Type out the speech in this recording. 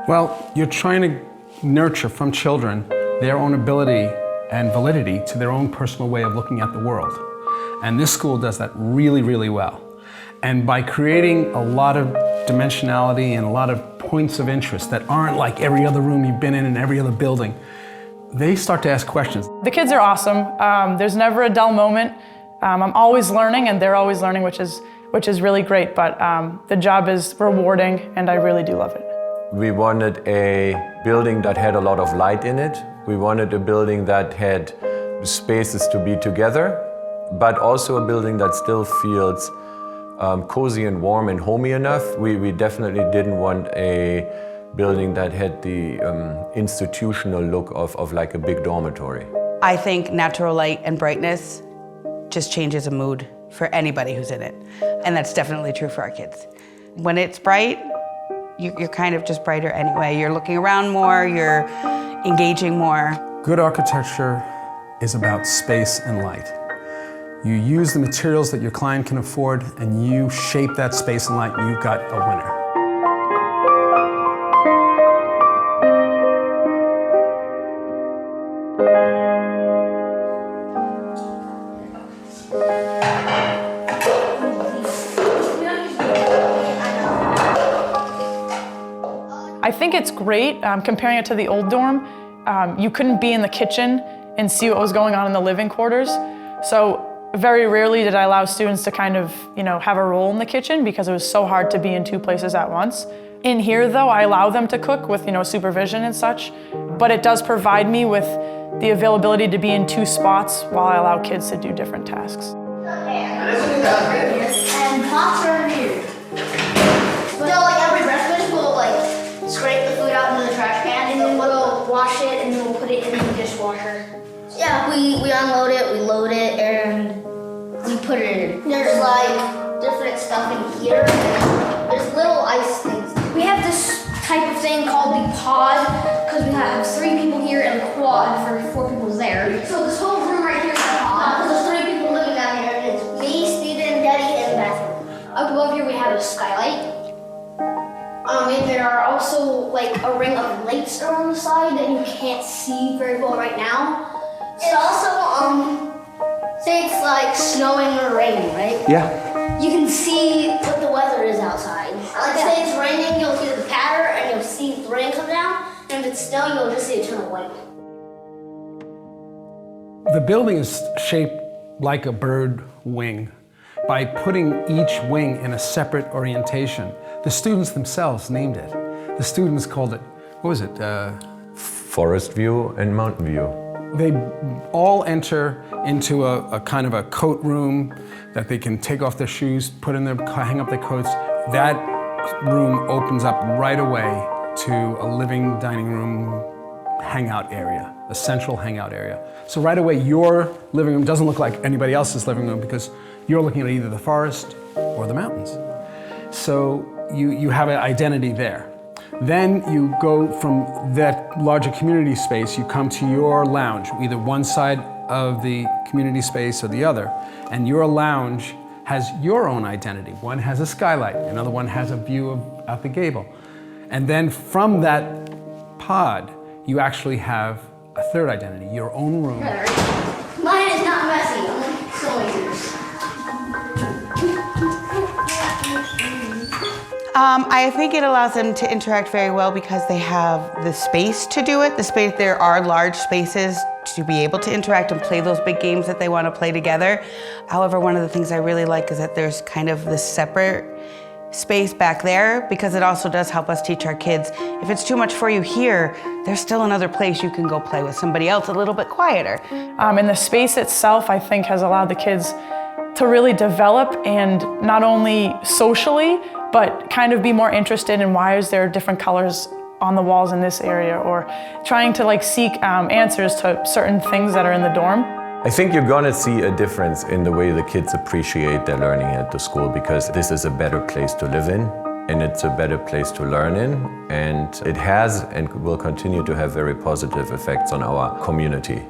Well, you're trying to nurture from children their own ability and validity to their own personal way of looking at the world. And this school does that really, really well. And by creating a lot of dimensionality and a lot of points of interest that aren't like every other room you've been in and every other building, they start to ask questions. The kids are awesome. There's never a dull moment. I'm always learning and they're always learning, which is really great, but the job is rewarding and I really do love it. We wanted a building that had a lot of light in it. We wanted a building that had spaces to be together, but also a building that still feels cozy and warm and homey enough. We definitely didn't want a building that had the institutional look of like a big dormitory. I think natural light and brightness just changes a mood for anybody who's in it. And that's definitely true for our kids. When it's bright, you're kind of just brighter anyway. You're looking around more, you're engaging more. Good architecture is about space and light. You use the materials that your client can afford and you shape that space and light, you've got a winner. I think it's great, comparing it to the old dorm. You couldn't be in the kitchen and see what was going on in the living quarters. So very rarely did I allow students to kind of, have a role in the kitchen because it was so hard to be in two places at once. In here though, I allow them to cook with, supervision and such, but it does provide me with the availability to be in two spots while I allow kids to do different tasks. And pots are in here. Every breakfast we'll scrape the food out into the trash can and then we'll wash it and then we'll put it in the dishwasher. Yeah, we unload it, we load it, and we put it in. There's different stuff in here. There's little ice things. We have this type of thing called the pod because we have 3 people here and a quad for 4 people there. So this whole room right here is a pod. Because there's 3 people living down here and it's me, Steven, Daddy, and the bathroom. Up above here we have a skylight. And there are also a ring of lights around the side that you can't see very well right now. It also, say it's snowing or raining, right? Yeah. You can see what the weather is outside. Say it's raining, you'll hear the patter and you'll see the rain come down. And if it's snowing, you'll just see it turn white. The building is shaped like a bird wing. By putting each wing in a separate orientation, the students themselves named it. The students called it, what was it? Forest view and mountain view. They all enter into a kind of a coat room that they can take off their shoes, hang up their coats. That room opens up right away to a living dining room hangout area, a central hangout area. So right away, your living room doesn't look like anybody else's living room because you're looking at either the forest or the mountains. So you have an identity there. Then you go from that larger community space, you come to your lounge, either one side of the community space or the other, and your lounge has your own identity. One has a skylight, another one has a view out the gable. And then from that pod, you actually have a third identity, your own room. Mine is not messy, I'm so yours. I think it allows them to interact very well because they have the space to do it. There are large spaces to be able to interact and play those big games that they want to play together. However, one of the things I really like is that there's kind of this separate space back there because it also does help us teach our kids. If it's too much for you here, there's still another place you can go play with somebody else a little bit quieter. And the space itself, I think, has allowed the kids to really develop and not only socially, but kind of be more interested in why is there different colors on the walls in this area, or trying to seek answers to certain things that are in the dorm. I think you're gonna see a difference in the way the kids appreciate their learning at the school because this is a better place to live in and it's a better place to learn in, and it has and will continue to have very positive effects on our community.